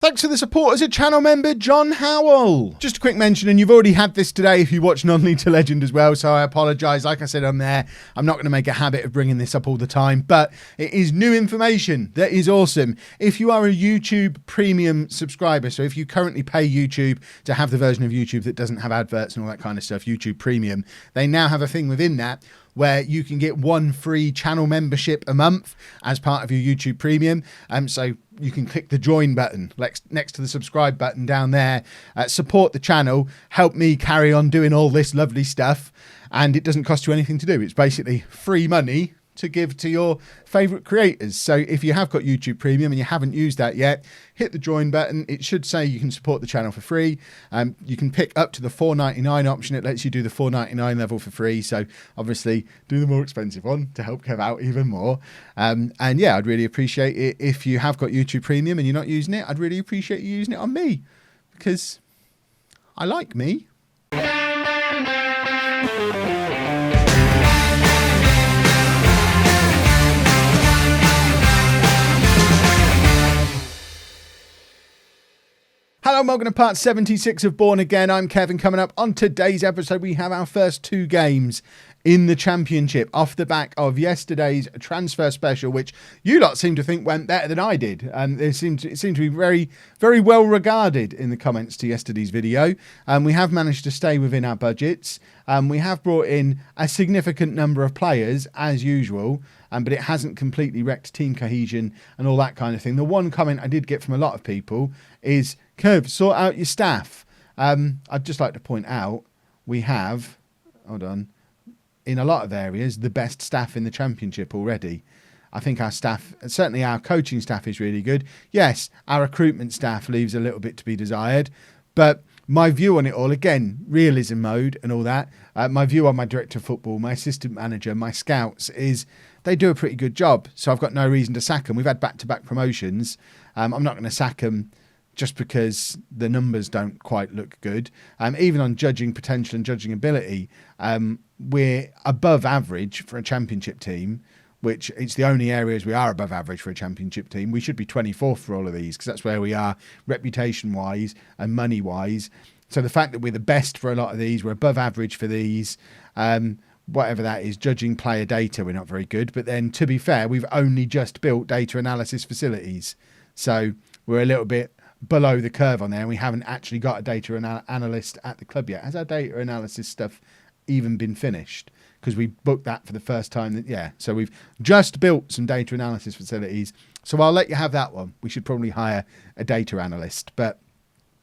Thanks to the support as a channel member, John Howell. Just a quick mention, and you've already had this today if you watch Non-League to Legend as well, so I apologise. Like I said on there, I'm not going to make a habit of bringing this up all the time, but it is new information that is awesome. If you are a YouTube premium subscriber, so if you currently pay YouTube to have the version of YouTube that doesn't have adverts and all that kind of stuff, YouTube Premium, they now have a thing within that where you can get one free channel membership a month as part of your YouTube Premium. So you can click the join button next to the subscribe button down there, support the channel, help me carry on doing all this lovely stuff, and it doesn't cost you anything to do. It's basically free money to give to your favourite creators. So if you have got YouTube Premium and you haven't used that yet, hit the join button. It should say you can support the channel for free. You can pick up to the $4.99 option. It lets you do the $4.99 level for free. So obviously do the more expensive one to help Kev out even more. And yeah, I'd really appreciate it if you have got YouTube Premium and you're not using it. I'd really appreciate you using it on me because I like me. Hello and welcome to part 76 of Bourne Again. I'm Kevin. Coming up on today's episode, we have our first two games in the Championship off the back of yesterday's transfer special, which you lot seem to think went better than I did. It seemed to be very, very well regarded in the comments to yesterday's video. We have managed to stay within our budgets. We have brought in a significant number of players, as usual, but it hasn't completely wrecked team cohesion and all that kind of thing. The one comment I did get from a lot of people is, Kev, sort out your staff. I'd just like to point out we have, hold on, in a lot of areas, the best staff in the Championship already. I think our staff, certainly our coaching staff, is really good. Yes, our recruitment staff leaves a little bit to be desired, but my view on it all, again, realism mode and all that, my view on my director of football, my assistant manager, my scouts is they do a pretty good job. So I've got no reason to sack them. We've had back-to-back promotions. I'm not going to sack them just because the numbers don't quite look good. Even on judging potential and judging ability, we're above average for a Championship team, which it's the only areas we are above average for a Championship team. We should be 24th for all of these because that's where we are reputation-wise and money-wise. So the fact that we're the best for a lot of these, we're above average for these, whatever that is, judging player data, we're not very good. But then, to be fair, we've only just built data analysis facilities. So we're a little bit below the curve on there, and we haven't actually got a data analyst at the club yet. Has our data analysis stuff even been finished? Because we booked that for the first time. So we've just built some data analysis facilities. So I'll let you have that one. We should probably hire a data analyst. But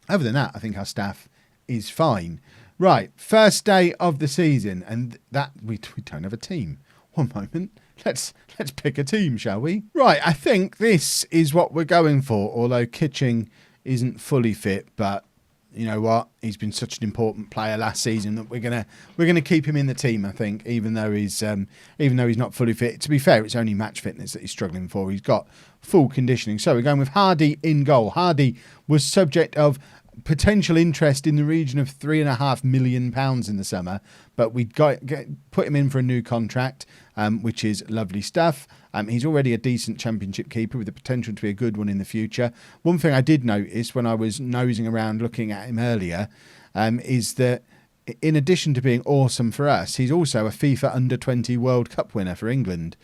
other than that, I think our staff is fine. Right, first day of the season, and that we don't have a team. One moment. Let's pick a team, shall we? Right, I think this is what we're going for, although Kitching isn't fully fit, but you know what? He's been such an important player last season that we're gonna keep him in the team, I think, even though he's not fully fit. To be fair, it's only match fitness that he's struggling for. He's got full conditioning. So we're going with Hardy in goal. Hardy was subject of potential interest in the region of £3.5 million in the summer, but we put him in for a new contract, which is lovely stuff. He's already a decent Championship keeper with the potential to be a good one in the future. One thing I did notice when I was nosing around looking at him earlier is that in addition to being awesome for us, he's also a FIFA Under-20 World Cup winner for England,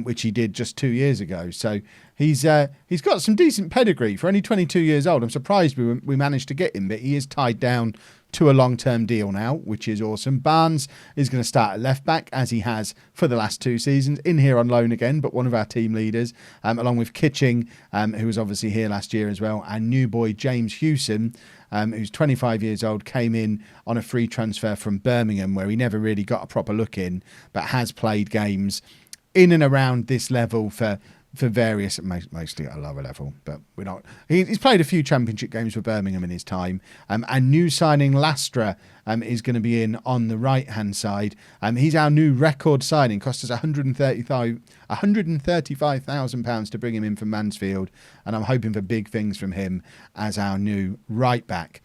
which he did just 2 years ago. So he's got some decent pedigree for only 22 years old. I'm surprised we managed to get him, but he is tied down to a long-term deal now, which is awesome. Barnes is going to start at left-back, as he has for the last 2 seasons, in here on loan again, but one of our team leaders, along with Kitching, who was obviously here last year as well, and new boy James Hewson, who's 25 years old, came in on a free transfer from Birmingham, where he never really got a proper look in, but has played games in and around this level for various, mostly at a lower level, but we're not. He's played a few Championship games for Birmingham in his time. And new signing Lastra is going to be in on the right-hand side. He's our new record signing. Cost us £135,000 to bring him in from Mansfield, and I'm hoping for big things from him as our new right-back.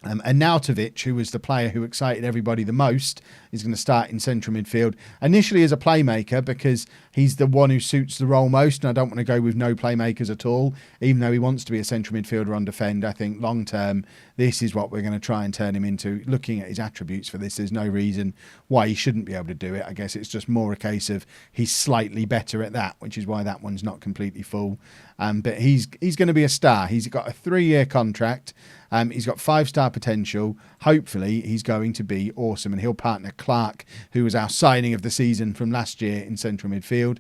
And Nautovic, who was the player who excited everybody the most, is going to start in central midfield. Initially as a playmaker, because he's the one who suits the role most, and I don't want to go with no playmakers at all, even though he wants to be a central midfielder on defend. I think long term, this is what we're going to try and turn him into. Looking at his attributes for this, there's no reason why he shouldn't be able to do it. I guess it's just more a case of he's slightly better at that, which is why that one's not completely full. But he's going to be a star. He's got a 3-year contract. He's got 5-star potential. Hopefully, he's going to be awesome, and he'll partner Clark, who was our signing of the season from last year in central midfield.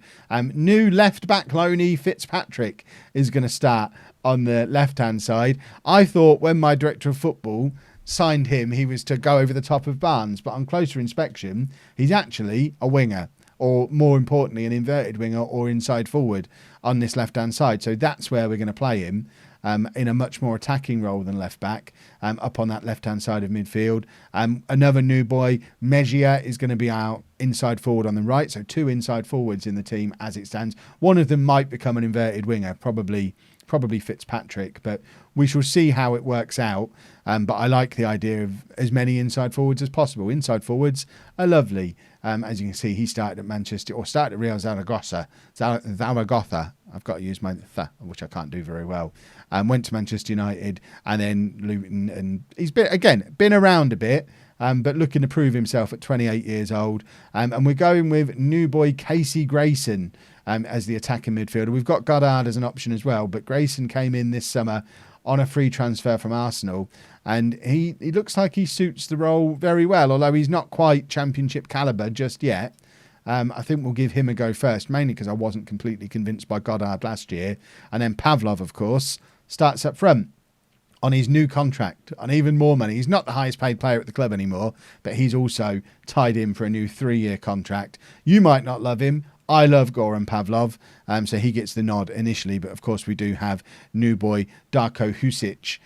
New left-back loanee Fitzpatrick is going to start on the left-hand side. I thought when my director of football signed him, he was to go over the top of Barnes, but on closer inspection, he's actually a winger, or more importantly, an inverted winger or inside forward on this left-hand side. So that's where we're going to play him. In a much more attacking role than left back, up on that left-hand side of midfield. Another new boy, Mejia, is going to be our inside forward on the right. So 2 inside forwards in the team as it stands. One of them might become an inverted winger, probably Fitzpatrick, but we shall see how it works out. But I like the idea of as many inside forwards as possible. Inside forwards are lovely. As you can see, he started at Manchester, or started at Real Zaragoza. I've got to use my th, which I can't do very well. Went to Manchester United and then Luton, and he's been around a bit, but looking to prove himself at 28 years old. And we're going with new boy Casey Grayson as the attacking midfielder. We've got Goddard as an option as well, but Grayson came in this summer on a free transfer from Arsenal, and he looks like he suits the role very well, although he's not quite championship calibre just yet. I think we'll give him a go first, mainly because I wasn't completely convinced by Goddard last year. And then Pavlov, of course, starts up front on his new contract, on even more money. He's not the highest paid player at the club anymore, but he's also tied in for a new 3-year contract. You might not love him. I love Goran Pavlov, so he gets the nod initially. But of course, we do have new boy Darko Husic,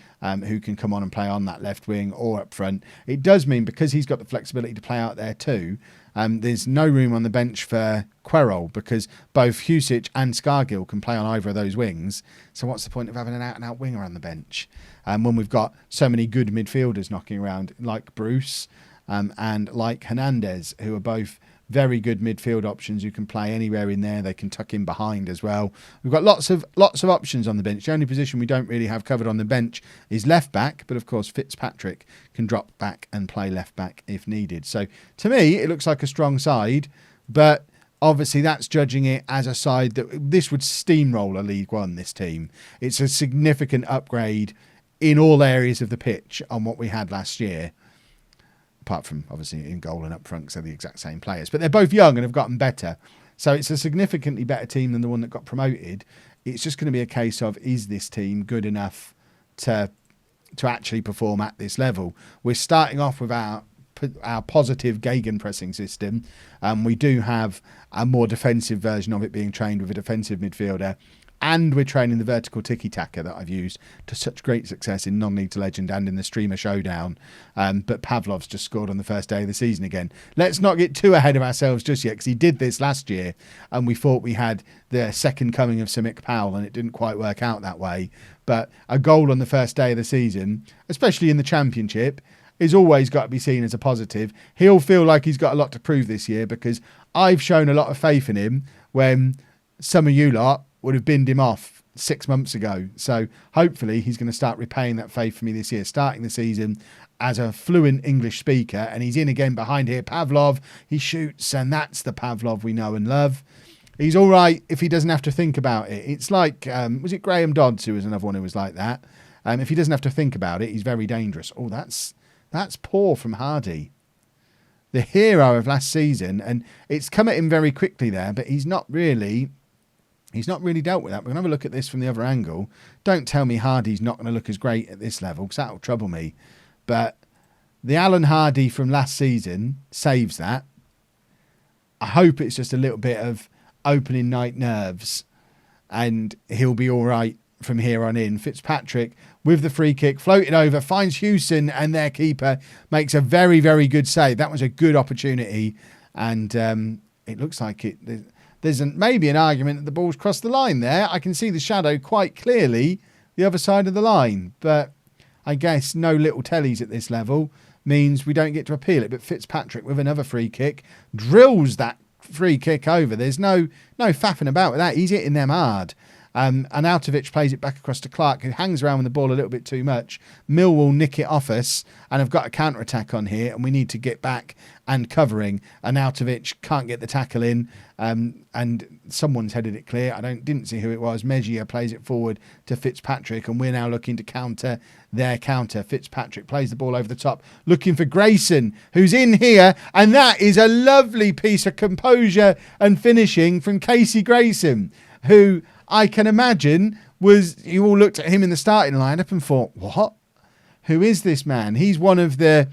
who can come on and play on that left wing or up front. It does mean, because he's got the flexibility to play out there too, there's no room on the bench for Querol, because both Husic and Scargill can play on either of those wings. So what's the point of having an out-and-out winger on the bench when we've got so many good midfielders knocking around, like Bruce and like Hernandez, who are both very good midfield options who can play anywhere in there. They can tuck in behind as well. We've got lots of options on the bench. The only position we don't really have covered on the bench is left back, but of course Fitzpatrick can drop back and play left back if needed. So to me, it looks like a strong side, but obviously that's judging it as a side that this would steamroll a League One, this team. It's a significant upgrade in all areas of the pitch on what we had last year. Apart from, obviously, in goal and up front, because they're the exact same players. But they're both young and have gotten better. So it's a significantly better team than the one that got promoted. It's just going to be a case of, is this team good enough to actually perform at this level? We're starting off with our positive gegenpressing system. We do have a more defensive version of it being trained with a defensive midfielder. And we're training the vertical tiki-taka that I've used to such great success in Non-League to Legend and in the Streamer Showdown. But Pavlov's just scored on the first day of the season again. Let's not get too ahead of ourselves just yet, because he did this last year and we thought we had the second coming of Simic Powell, and it didn't quite work out that way. But a goal on the first day of the season, especially in the Championship, is always got to be seen as a positive. He'll feel like he's got a lot to prove this year, because I've shown a lot of faith in him when some of you lot would have binned him off 6 months ago. So hopefully he's going to start repaying that faith for me this year, starting the season as a fluent English speaker. And he's in again behind here. Pavlov, he shoots, and that's the Pavlov we know and love. He's all right if he doesn't have to think about it. It's like, was it Graham Dodds who was another one who was like that? If he doesn't have to think about it, he's very dangerous. Oh, that's poor from Hardy. The hero of last season, and it's come at him very quickly there, but he's not really dealt with that. We're going to have a look at this from the other angle. Don't tell me Hardy's not going to look as great at this level, because that'll trouble me. But the Alan Hardy from last season saves that. I hope it's just a little bit of opening night nerves and he'll be all right from here on in. Fitzpatrick with the free kick, floated over, finds Hewson, and their keeper makes a very, very good save. That was a good opportunity, and it looks like there's maybe an argument that the ball's crossed the line there. I can see the shadow quite clearly the other side of the line, but I guess no little tellies at this level. means we don't get to appeal it. But Fitzpatrick with another free kick drills that free kick over. There's no faffing about with that. He's hitting them hard. And Arnautovic plays it back across to Clark, who hangs around with the ball a little bit too much. Millwall nick it off us and have got a counter-attack on here, and we need to get back and covering. Arnautovic can't get the tackle in, and someone's headed it clear. I didn't see who it was. Mejia plays it forward to Fitzpatrick, and we're now looking to counter their counter. Fitzpatrick plays the ball over the top, looking for Grayson, who's in here, and that is a lovely piece of composure and finishing from Casey Grayson, who I can imagine you all looked at him in the starting lineup and thought, what? Who is this man? He's one of the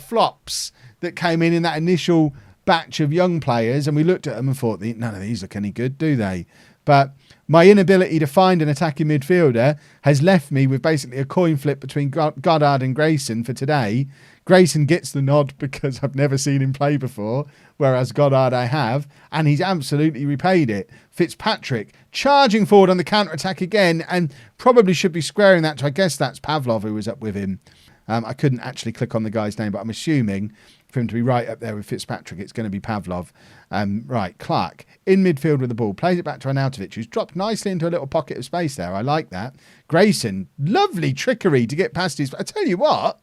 flops that came in that initial batch of young players, and we looked at them and thought, none of these look any good, do they? But my inability to find an attacking midfielder has left me with basically a coin flip between Goddard and Grayson for today. Grayson gets the nod because I've never seen him play before, whereas Goddard I have, and he's absolutely repaid it. Fitzpatrick charging forward on the counter-attack again, and probably should be squaring that to, I guess that's Pavlov who was up with him. I couldn't actually click on the guy's name, but I'm assuming for him to be right up there with Fitzpatrick, it's going to be Pavlov. Right, Clark in midfield with the ball, plays it back to Arnautovic, who's dropped nicely into a little pocket of space there. I like that. Grayson, lovely trickery to get past his... I tell you what,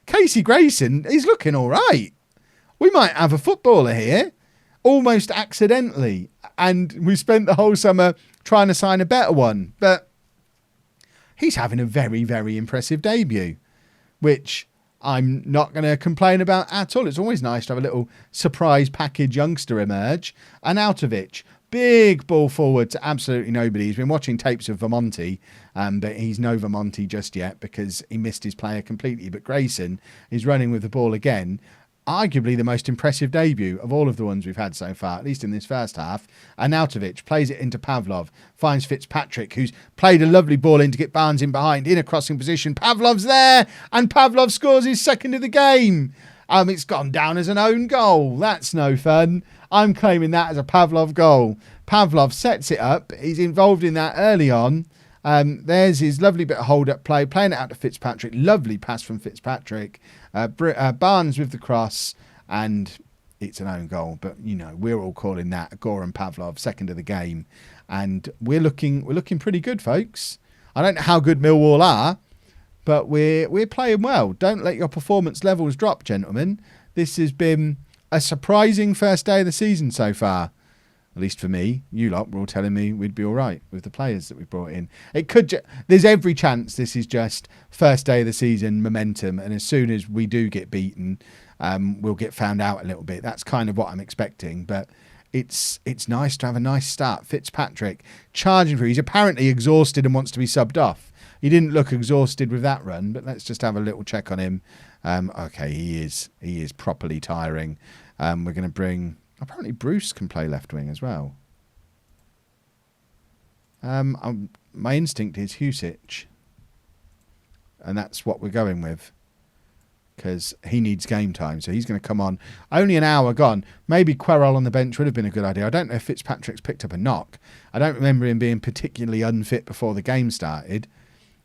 Casey Grayson, he's looking all right. We might have a footballer here, almost accidentally, and we spent the whole summer trying to sign a better one. But he's having a very, very impressive debut, which I'm not going to complain about at all. It's always nice to have a little surprise package youngster emerge. Arnautovic, big ball forward to absolutely nobody. He's been watching tapes of Vermonti, but he's no Vermonti just yet because he missed his player completely. But Grayson is running with the ball again. Arguably the most impressive debut of all of the ones we've had so far, at least in this first half. Arnautovic plays it into Pavlov, finds Fitzpatrick, who's played a lovely ball in to get Barnes in behind, in a crossing position. Pavlov's there, and Pavlov scores his second of the game. It's gone down as an own goal. That's no fun. I'm claiming that as a Pavlov goal. Pavlov sets it up. He's involved in that early on. There's his lovely bit of hold-up play, playing it out to Fitzpatrick. Lovely pass from Fitzpatrick. Barnes with the cross, and it's an own goal. But, we're all calling that Goran Pavlov, second of the game. And we're looking pretty good, folks. I don't know how good Millwall are, but we're playing well. Don't let your performance levels drop, gentlemen. This has been a surprising first day of the season so far. At least for me. You lot were all telling me we'd be all right with the players that we brought in. There's every chance this is just first day of the season momentum, and as soon as we do get beaten, we'll get found out a little bit. That's kind of what I'm expecting, but it's nice to have a nice start. Fitzpatrick charging through. He's apparently exhausted and wants to be subbed off. He didn't look exhausted with that run, but let's just have a little check on him. Okay, he is properly tiring. We're going to bring... Apparently Bruce can play left wing as well. My instinct is Husic. And that's what we're going with. Because he needs game time. So he's going to come on. Only an hour gone. Maybe Querol on the bench would have been a good idea. I don't know if Fitzpatrick's picked up a knock. I don't remember him being particularly unfit before the game started.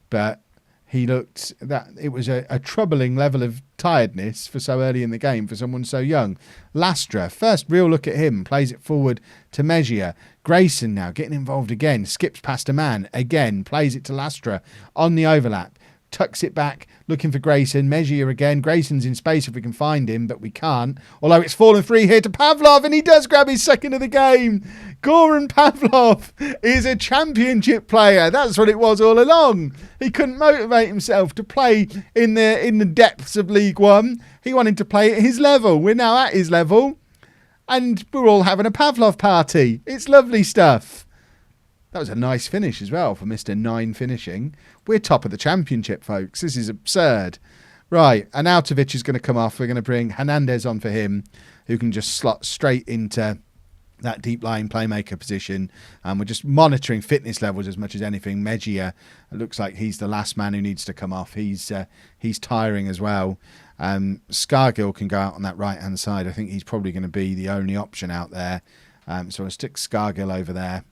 But he looked... It was a troubling level of tiredness for so early in the game for someone so young. Lastra, first real look at him, plays it forward to Mejia. Grayson now getting involved again, skips past a man, again, plays it to Lastra on the overlap. Tucks it back, looking for Grayson. Mejia again. Grayson's in space if we can find him, but we can't. Although it's fallen free here to Pavlov, and he does grab his second of the game. Goran Pavlov is a championship player. That's what it was all along. He couldn't motivate himself to play in the depths of League One. He wanted to play at his level. We're now at his level, and we're all having a Pavlov party. It's lovely stuff. That was a nice finish as well for Mr. 9 finishing. We're top of the championship, folks. This is absurd. Right, Arnautovic is going to come off. We're going to bring Hernandez on for him, who can just slot straight into that deep-lying playmaker position. We're just monitoring fitness levels as much as anything. Mejia, it looks like he's the last man who needs to come off. He's tiring as well. Scargill can go out on that right-hand side. I think he's probably going to be the only option out there. So I'll stick Scargill over there.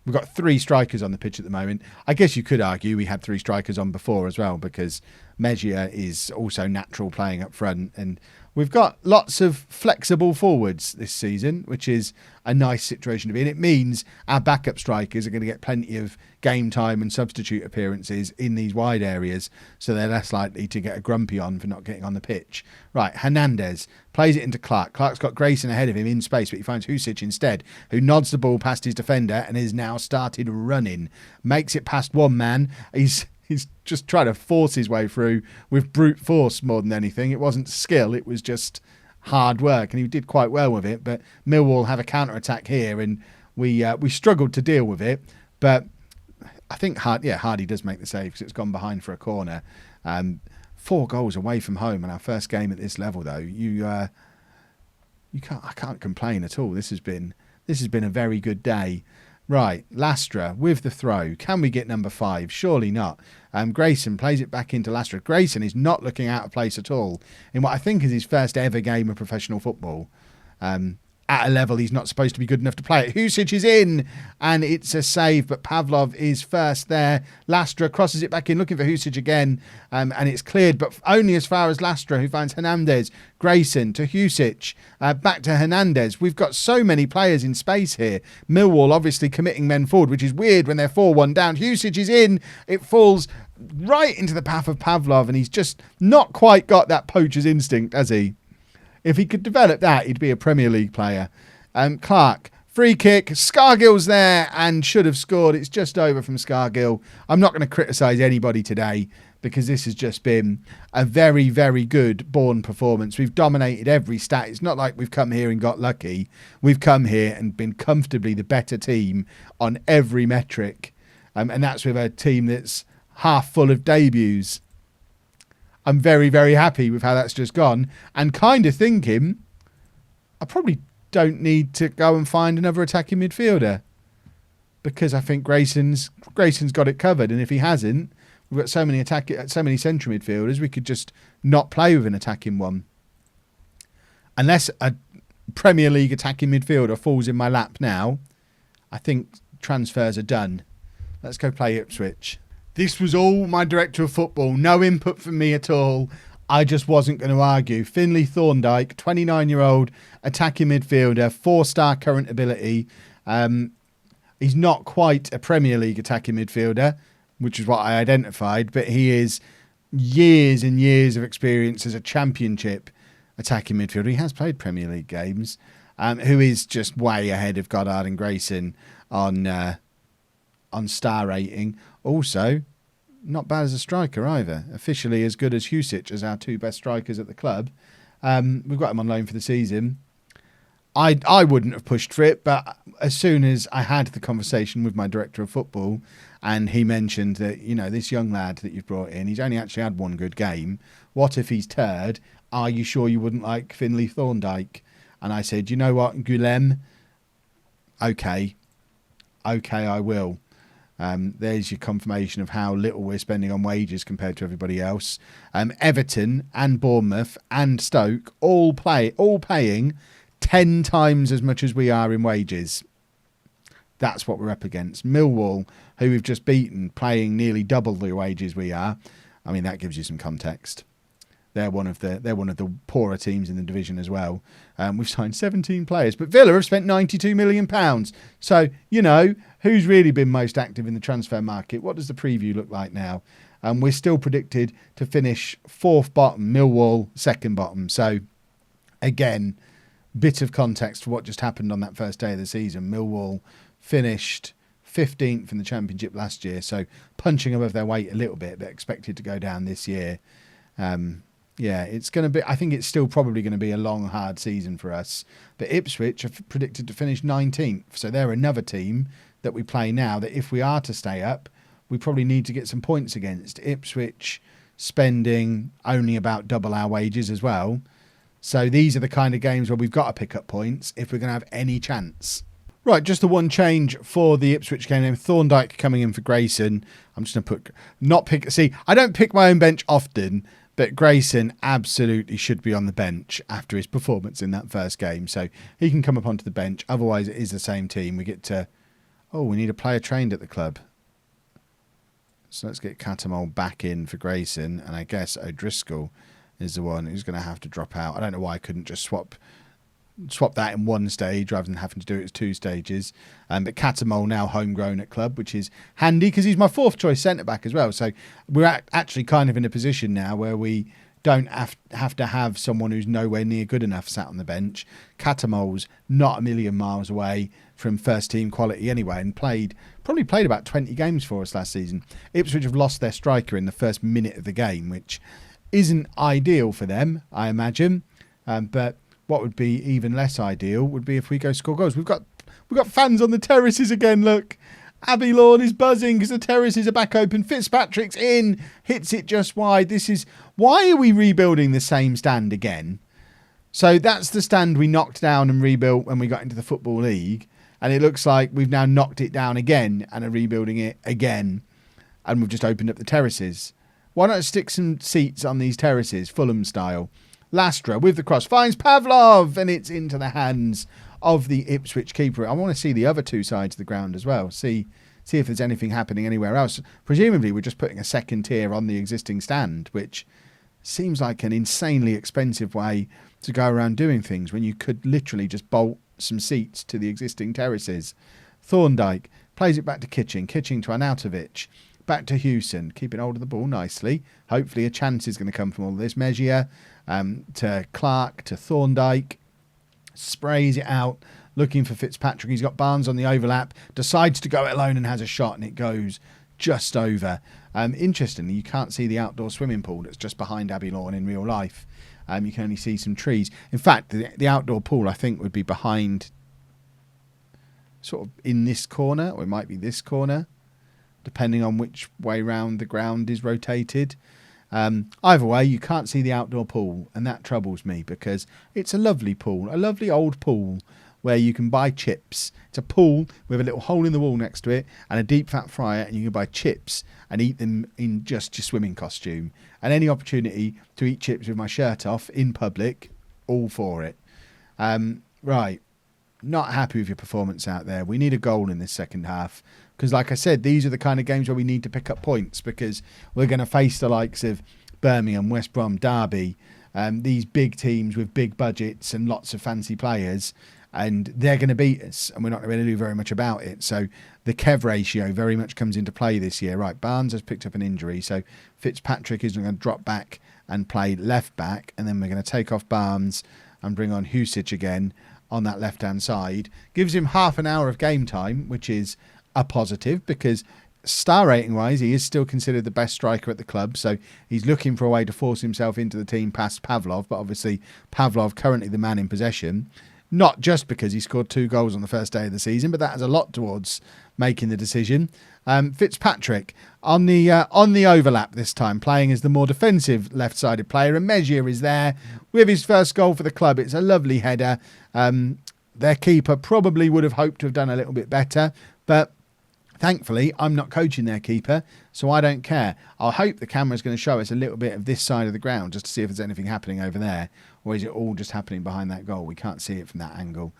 We've got 3 strikers on the pitch at the moment. I guess you could argue we had 3 strikers on before as well, because Mejia is also natural playing up front, and we've got lots of flexible forwards this season, which is a nice situation to be in. It means our backup strikers are going to get plenty of game time and substitute appearances in these wide areas, so they're less likely to get a grumpy on for not getting on the pitch. Right, Hernandez plays it into Clark. Clark's got Grayson ahead of him in space, but he finds Husic instead, who nods the ball past his defender and is now started running. Makes it past one man. He's just trying to force his way through with brute force more than anything. It wasn't skill, it was just hard work, and he did quite well with it. But Millwall have a counter-attack here, and we struggled to deal with it. But I think Hardy does make the save because it's gone behind for a corner. 4 goals away from home in our first game at this level, though. I can't complain at all. This has been a very good day. Right, Lastra with the throw. Can we get number 5? Surely not. Grayson plays it back into Lastra. Grayson is not looking out of place at all in what I think is his first ever game of professional football. At a level he's not supposed to be good enough to play it. Husic is in, and it's a save, but Pavlov is first there. Lastra crosses it back in, looking for Husic again, and it's cleared, but only as far as Lastra, who finds Hernandez. Grayson to Husic, back to Hernandez. We've got so many players in space here. Millwall obviously committing men forward, which is weird when they're 4-1 down. Husic is in. It falls right into the path of Pavlov, and he's just not quite got that poacher's instinct, has he? If he could develop that, he'd be a Premier League player. Clark, free kick. Scargill's there and should have scored. It's just over from Scargill. I'm not going to criticise anybody today because this has just been a very, very good Bourne performance. We've dominated every stat. It's not like we've come here and got lucky. We've come here and been comfortably the better team on every metric. And that's with a team that's half full of debuts. I'm very, very happy with how that's just gone, and kind of thinking I probably don't need to go and find another attacking midfielder, because I think Grayson's got it covered, and if he hasn't, we've got so many central midfielders, we could just not play with an attacking one. Unless a Premier League attacking midfielder falls in my lap now, I think transfers are done. Let's go play Ipswich. This was all my director of football. No input from me at all. I just wasn't going to argue. Finlay Thorndike, 29-year-old attacking midfielder, 4-star current ability. He's not quite a Premier League attacking midfielder, which is what I identified, but he is years and years of experience as a Championship attacking midfielder. He has played Premier League games, who is just way ahead of Goddard and Grayson on star rating. Also, not bad as a striker either. Officially as good as Husic as our 2 best strikers at the club. We've got him on loan for the season. I wouldn't have pushed for it, but as soon as I had the conversation with my director of football and he mentioned that, this young lad that you've brought in, he's only actually had 1 good game. What if he's turd? Are you sure you wouldn't like Finlay Thorndike? And I said, you know what, Guillem? Okay, I will. There's your confirmation of how little we're spending on wages compared to everybody else. Everton and Bournemouth and Stoke all paying 10 times as much as we are in wages. That's what we're up against. Millwall, who we've just beaten, paying nearly double the wages we are. I mean, that gives you some context. They're one of the poorer teams in the division as well. We've signed 17 players, but Villa have spent £92 million. So, who's really been most active in the transfer market? What does the preview look like now? We're still predicted to finish 4th bottom, Millwall 2nd bottom. So, again, bit of context for what just happened on that first day of the season. Millwall finished 15th in the Championship last year, so punching above their weight a little bit, but expected to go down this year. Yeah, it's going to be. I think it's still probably going to be a long, hard season for us. But Ipswich are predicted to finish 19th, so they're another team that we play now that if we are to stay up, we probably need to get some points against. Ipswich spending only about double our wages as well. So these are the kind of games where we've got to pick up points if we're going to have any chance. Right, just the one change for the Ipswich game. Thorndike coming in for Grayson. I'm just going to see, I don't pick my own bench often, but Grayson absolutely should be on the bench after his performance in that first game. So he can come up onto the bench. Otherwise, it is the same team. We get to... Oh, we need a player trained at the club. So let's get Catamol back in for Grayson. And I guess O'Driscoll is the one who's going to have to drop out. I don't know why I couldn't just swap that in one stage rather than having to do it as 2 stages. But Catamol now homegrown at club, which is handy because he's my 4th choice centre-back as well. So we're actually kind of in a position now where we don't have to have someone who's nowhere near good enough sat on the bench. Catamol's not a million miles away from first team quality anyway, and probably played about 20 games for us last season. Ipswich have lost their striker in the first minute of the game, which isn't ideal for them, I imagine. But what would be even less ideal would be if we go score goals. We've got fans on the terraces again, look. Abbey Lawn is buzzing because the terraces are back open. Fitzpatrick's in, hits it just wide. Why are we rebuilding the same stand again? So that's the stand we knocked down and rebuilt when we got into the Football League. And it looks like we've now knocked it down again and are rebuilding it again. And we've just opened up the terraces. Why not stick some seats on these terraces, Fulham style? Lastra with the cross finds Pavlov, and it's into the hands of the Ipswich keeper. I want to see the other 2 sides of the ground as well. See if there's anything happening anywhere else. Presumably we're just putting a second tier on the existing stand, which seems like an insanely expensive way to go around doing things when you could literally just bolt some seats to the existing terraces. Thorndyke plays it back to Kitching to Arnautovic. Back to Hewson, keeping hold of the ball nicely. Hopefully a chance is going to come from all of this. Mejia to Clark to Thorndyke. Sprays it out, looking for Fitzpatrick. He's got Barnes on the overlap. Decides to go it alone and has a shot, and it goes just over. Interestingly, you can't see the outdoor swimming pool that's just behind Abbey Lawn in real life. You can only see some trees. In fact, the outdoor pool, I think, would be behind, sort of in this corner, or it might be this corner, depending on which way round the ground is rotated. Either way, you can't see the outdoor pool, and that troubles me because it's a lovely pool, a lovely old pool where you can buy chips. It's a pool with a little hole in the wall next to it and a deep fat fryer, and you can buy chips and eat them in just your swimming costume. And any opportunity to eat chips with my shirt off in public, all for it. Right, not happy with your performance out there. We need a goal in this second half. Because like I said, these are the kind of games where we need to pick up points because we're going to face the likes of Birmingham, West Brom, Derby, these big teams with big budgets and lots of fancy players, and they're going to beat us and we're not going to do very much about it. So the Kev ratio very much comes into play this year. Right, Barnes has picked up an injury, so Fitzpatrick is going to drop back and play left back, and then we're going to take off Barnes and bring on Husic again on that left-hand side. Gives him half an hour of game time, which is a positive because star rating wise he is still considered the best striker at the club, so he's looking for a way to force himself into the team past Pavlov, but obviously Pavlov currently the man in possession, not just because he scored 2 goals on the first day of the season, but that has a lot towards making the decision. Fitzpatrick on the overlap this time, playing as the more defensive left-sided player, and Mejia is there with his first goal for the club. It's a lovely header. Their keeper probably would have hoped to have done a little bit better, but thankfully, I'm not coaching their keeper, so I don't care. I hope the camera's going to show us a little bit of this side of the ground just to see if there's anything happening over there, or is it all just happening behind that goal? We can't see it from that angle.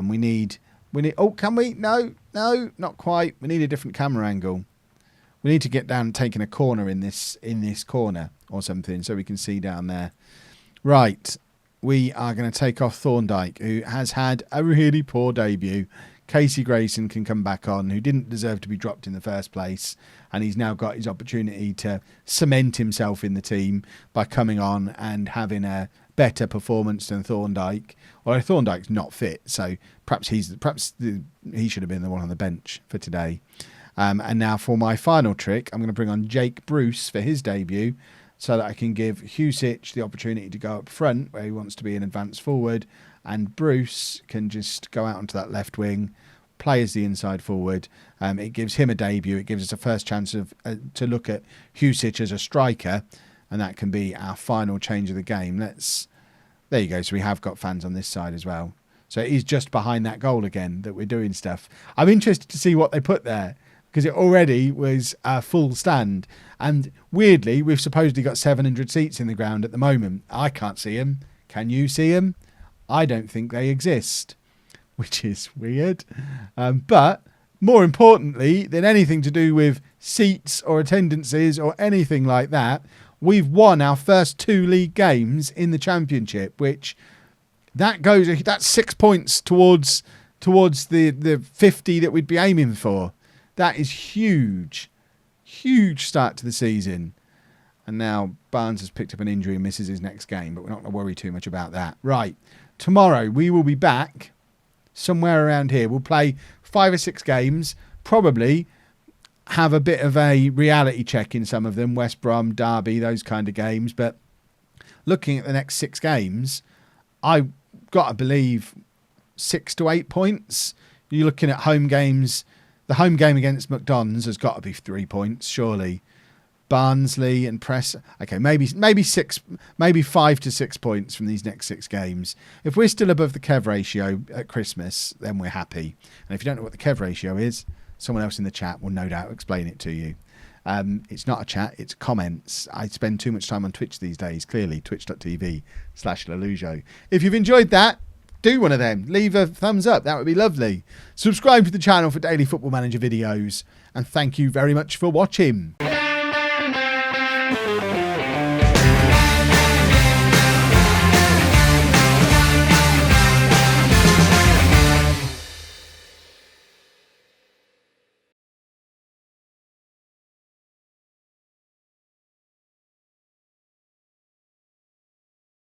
We need. Oh, can we? No, not quite. We need a different camera angle. We need to get down and taking a corner in this corner or something so we can see down there. Right, we are going to take off Thorndyke, who has had a really poor debut. Casey Grayson can come back on, who didn't deserve to be dropped in the first place, and he's now got his opportunity to cement himself in the team by coming on and having a better performance than Thorndyke. Although Thorndyke's not fit, so perhaps he should have been the one on the bench for today. And now for my final trick, I'm going to bring on Jake Bruce for his debut, so that I can give Husic the opportunity to go up front where he wants to be an advanced forward, and Bruce can just go out onto that left wing, play as the inside forward. It gives him a debut. It gives us a first chance to look at Husic as a striker, and that can be our final change of the game. There you go. So we have got fans on this side as well. So it is just behind that goal again that we're doing stuff. I'm interested to see what they put there, because it already was a full stand. And weirdly, we've supposedly got 700 seats in the ground at the moment. I can't see them. Can you see them? I don't think they exist, which is weird. But more importantly than anything to do with seats or attendances or anything like that, we've won our first 2 league games in the Championship, which that's 6 points towards the 50 that we'd be aiming for. That is huge start to the season. And now Barnes has picked up an injury and misses his next game, but we're not going to worry too much about that. Right, tomorrow we will be back somewhere around here. We'll play 5 or 6 games, probably have a bit of a reality check in some of them, West Brom, Derby, those kind of games. But looking at the next 6 games, I've got to believe 6 to 8 points. You're looking at home games. The home game against McDonald's has got to be 3 points, surely. Barnsley and Press. Okay, maybe 6, maybe 5 to 6 points from these next 6 games. If we're still above the Kev ratio at Christmas, then we're happy. And if you don't know what the Kev ratio is, someone else in the chat will no doubt explain it to you. It's not a chat, it's comments. I spend too much time on Twitch these days, clearly, twitch.tv/LOLLUJO. If you've enjoyed that, do one of them. Leave a thumbs up, that would be lovely. Subscribe to the channel for daily Football Manager videos. And thank you very much for watching.